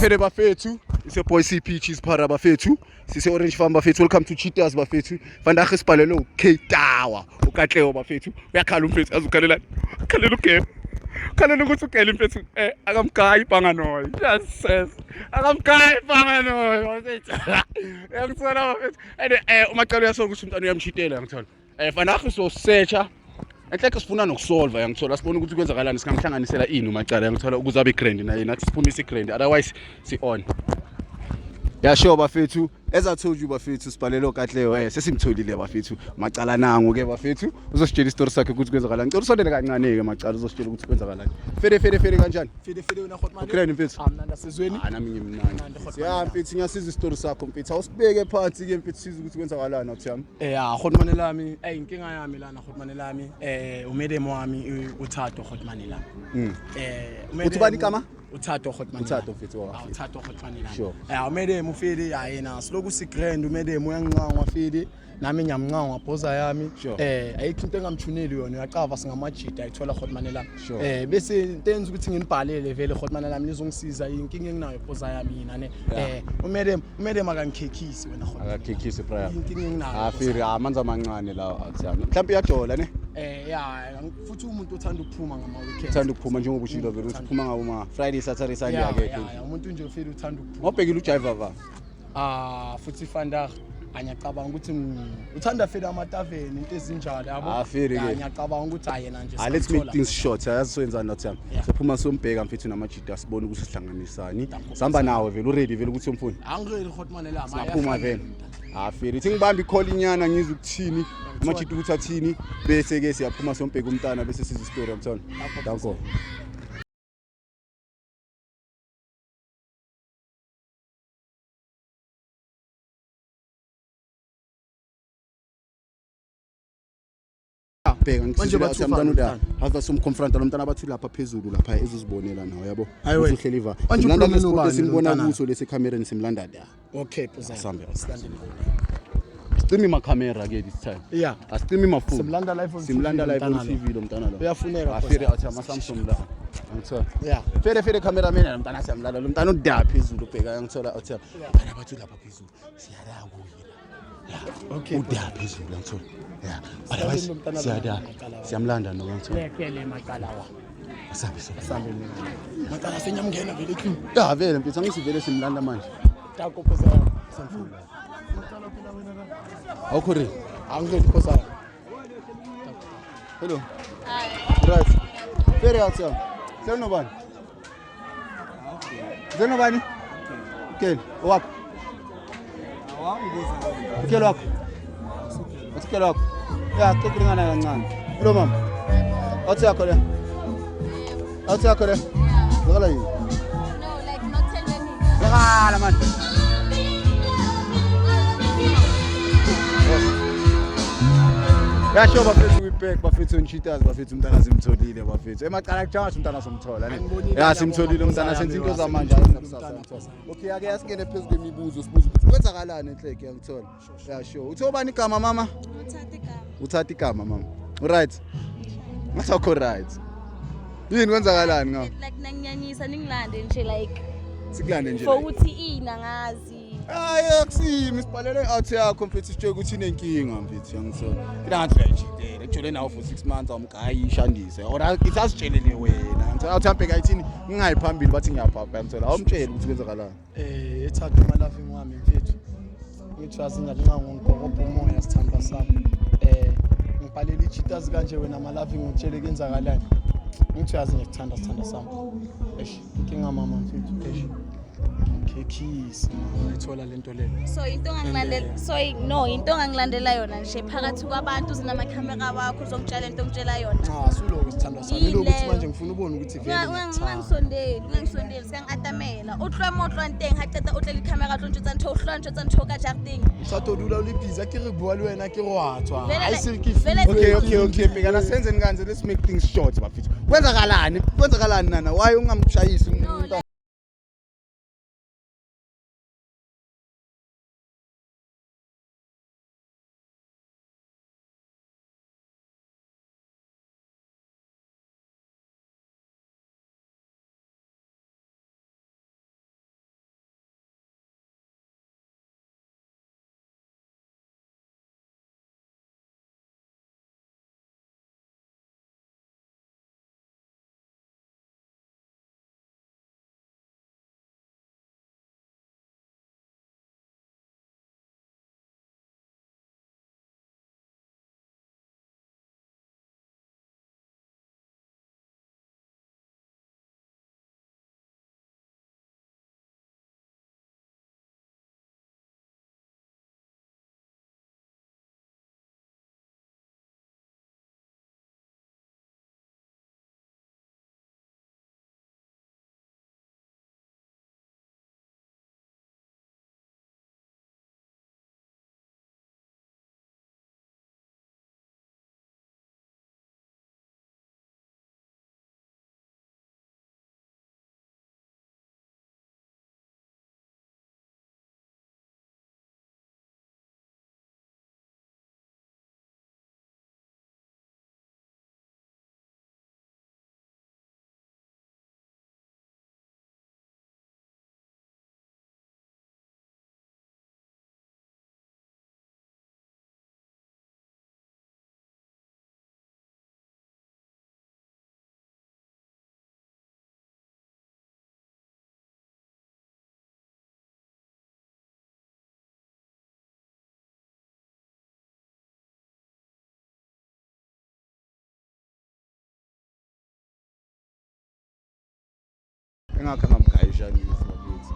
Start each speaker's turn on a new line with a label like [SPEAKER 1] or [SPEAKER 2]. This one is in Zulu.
[SPEAKER 1] Fede bafethu, it's your boy CP Cheese Para bafethu. Sise Orange Farm bafethu. Welcome to Cheetahs bafethu. Vandaag isipalelo K Tower. Ukatleo bafethu. Uyakhala umfethu azukhalela. Khalela ugame. Khalela ukuthi ugele umfethu akamgayi banganoy. Yes. Akamgayi banganoy bafethu. Yakuthola bafethu. Umacala uyasonga ukuthi umntwana uyamchitela ngithola. Vandaag so searcha. Enhleke sifuna nokusolva yangithola sibona ukuthi kwenzakalani singamhlanganisela ini umacala yangithola ukuze abe grand naye nathi siphumise grand otherwise si on. Yeah sure bafethu, as I told you bafethu sipalelo katleo sesimtholile bafethu macala nangu ke bafethu uzositshela isitory sakhe ukuthi kwenzakalani. Ngicela usondele kancane ke macala uzositshela ukuthi kwenzakalani. Fede kanjani?
[SPEAKER 2] Fede wena Khotmani.
[SPEAKER 1] Grand mfethu.
[SPEAKER 2] Mnanda sizweni.
[SPEAKER 1] Nami ngimnandi. Yeah mfethu ngiyasiza isitory sakho mfethu. Awusibeke phansi ke mfethu siza ukuthi kwenzakalani awuthami.
[SPEAKER 2] Khotmani lami, inkinga yami lana Khotmani lami, umedemo wami uThatho Khotmani lami.
[SPEAKER 1] Uthi bani igama?
[SPEAKER 2] Uthatho Khotmani.
[SPEAKER 1] Uthatho mfethu wakho.
[SPEAKER 2] Uthatho Khotmani lami.
[SPEAKER 1] Sure.
[SPEAKER 2] Umedemo ufile yena siloku si grand umedemo uyanqanga file nami ngiyamnqanga phoza yami. Ayikho into engamthuneli yona uyacava singamajida ayithola Khotmani lami. Bese intenza ukuthi nginibhalele vele Khotmani lami nizongisiza inkinga enginayo phoza yami yina ne. Umedemo akangikhekisi wena Khotmani.
[SPEAKER 1] Akakhekisi prior.
[SPEAKER 2] Inkinga enginayo.
[SPEAKER 1] Afiri amanzi amancane lawo athami. Mhlawumbe iyajola ne?
[SPEAKER 2] Futhi umuntu uthanda ukuphuma ngama weekends.
[SPEAKER 1] Uthanda ukuphuma njengoba ushilo vele uthi uphuma ngabo ma Friday Saturday Sunday akekho.
[SPEAKER 2] Umuntu nje ufile uthanda ukuphuma.
[SPEAKER 1] Ngobhekile ujiver va.
[SPEAKER 2] Futhi vandaag anyacabanga ukuthi uthanda fela ama-tavern into ezinjalo yabo.
[SPEAKER 1] Afiri ke.
[SPEAKER 2] Ngiyacabanga ukuthi ayena nje.
[SPEAKER 1] Let's make things short. Ayazisoyenza nathi yami. Sophuma sombheka mfethu namajida sibone ukuthi sihlanganisani. Sihamba nawe vele uready vele ukuthi umfundi.
[SPEAKER 2] Angiredi Khotmani lami.
[SPEAKER 1] Siyaphuma vele. Afiri ithi ngibamba icall inyana ngizwe ukuthini amajida ukuthi athini bese ke siyaphuma sombheka umntana bese siza istory yamthona. Danko. Bheka ngisho umntana uda hava somconfronta nomntana abathu lapha phezulu lapha ezizibonela nawe yabo uzohleliva Simlanda lesiport simbona kuso lesi camereni Simlanda da.
[SPEAKER 2] Okay phuzana
[SPEAKER 1] sambe Simi ma camera ke this time.
[SPEAKER 2] Yeah.
[SPEAKER 1] Asimi ma phone.
[SPEAKER 2] Simlanda live
[SPEAKER 1] on TV lo mntana lo.
[SPEAKER 2] Uyafuneka
[SPEAKER 1] afiri athi ama Samsung la. Ngithola.
[SPEAKER 2] Yeah.
[SPEAKER 1] Fede cameraman lo mntana siyamlala lo mntana uda phezulu ubheka ngithola athi bana bathu lapha phezulu siyala kuye.
[SPEAKER 2] Okay.
[SPEAKER 1] Uda phezulu ngithola. Yeah. Otherwise siyada siyamlanda no ngithola.
[SPEAKER 2] Lekele maqala wa.
[SPEAKER 1] Asambe
[SPEAKER 2] maqala senyamngena vele clean.
[SPEAKER 1] Ya vele mfethu angisivele Simlanda manje.
[SPEAKER 2] Tako phuzana samfuna.
[SPEAKER 1] Awukhori.
[SPEAKER 2] Angiredi phuzana.
[SPEAKER 1] Hello.
[SPEAKER 3] Hi.
[SPEAKER 1] Right. Fede outside. Seno bani? Seno bani? Kel, wakho. Kel wakho. Kel wakho. Ya, kukulingana kancane. Hello mama. Awuthi yakho le. Awuthi yakho le. Ngala yini?
[SPEAKER 3] No, like not telling me.
[SPEAKER 1] Ngala man. Ya sho bafethu we-back bafethu on Cheetahs bafethu umntana simtholile bafethu. Emacala kujanga umntana somthola ne. Ya simtholile umntana senze into zamanje ayikusasa. Okay ake asingene phezulu kwemibuzo sibuza ukuthi kwenzakalani enhleke yangithola. Ya sho. Utho bani igama mama? Uthatha igama mama. Right. Ngasakho right. Yini kwenzakalani ngawo?
[SPEAKER 3] Like nanginyanyisa ningilande nje like
[SPEAKER 1] Sikulande nje.
[SPEAKER 3] for ukuthi ina ngazi.
[SPEAKER 1] Akusimi isibhalele out yakho mfethu sitshela ukuthi inenkinga mfethu yangithola. Kunathi uyajidela ejole nawo for 6 months awumgayi ishandise. Ora isasitshelele wena. Ngithola uthi ambeka ithini ngingayiphambili bathi ngiyaphapha ngithola. Awumtshela ukuthi kwenzakalani.
[SPEAKER 2] Ethanda ama loving wami mfethu. Ngithazi ngalinganga ngokopha umoya sithanda sami. Ngibhalele iCheetahs kanje wena ama loving ngitshele kwenzakalani. Ngithazi ngikuthanda sami. Inkinga mama mfethu. kekhisi ayithola lento le
[SPEAKER 3] So into ongangilandela into ongangilandela yona nje phakathi kwabantu zinamakhamera wakho uzongitshela into ongitshela yona.
[SPEAKER 2] cha suloko sithandwa sami
[SPEAKER 3] Yini
[SPEAKER 2] lokuthi
[SPEAKER 3] leyo?
[SPEAKER 2] manje ngifuna ubone ukuthi vele
[SPEAKER 3] Ungangisondeli sikangatamela o tloa mo tloang teng ha qeta o tle le camera tlo ntjwetsa ntho o hloa ntjwetsa ntho ka jarteng.
[SPEAKER 2] Mshato dula o le busy ke re bua le wena ke rwatswa
[SPEAKER 3] Vele
[SPEAKER 2] hayi
[SPEAKER 3] like-
[SPEAKER 2] silky
[SPEAKER 3] vele-
[SPEAKER 1] Okay bhekana senze kanze let's make things short bafethu kwenzakalani nana why ungamshayisi
[SPEAKER 3] No, like-
[SPEAKER 1] engakha ngamgayisha nisi bafethu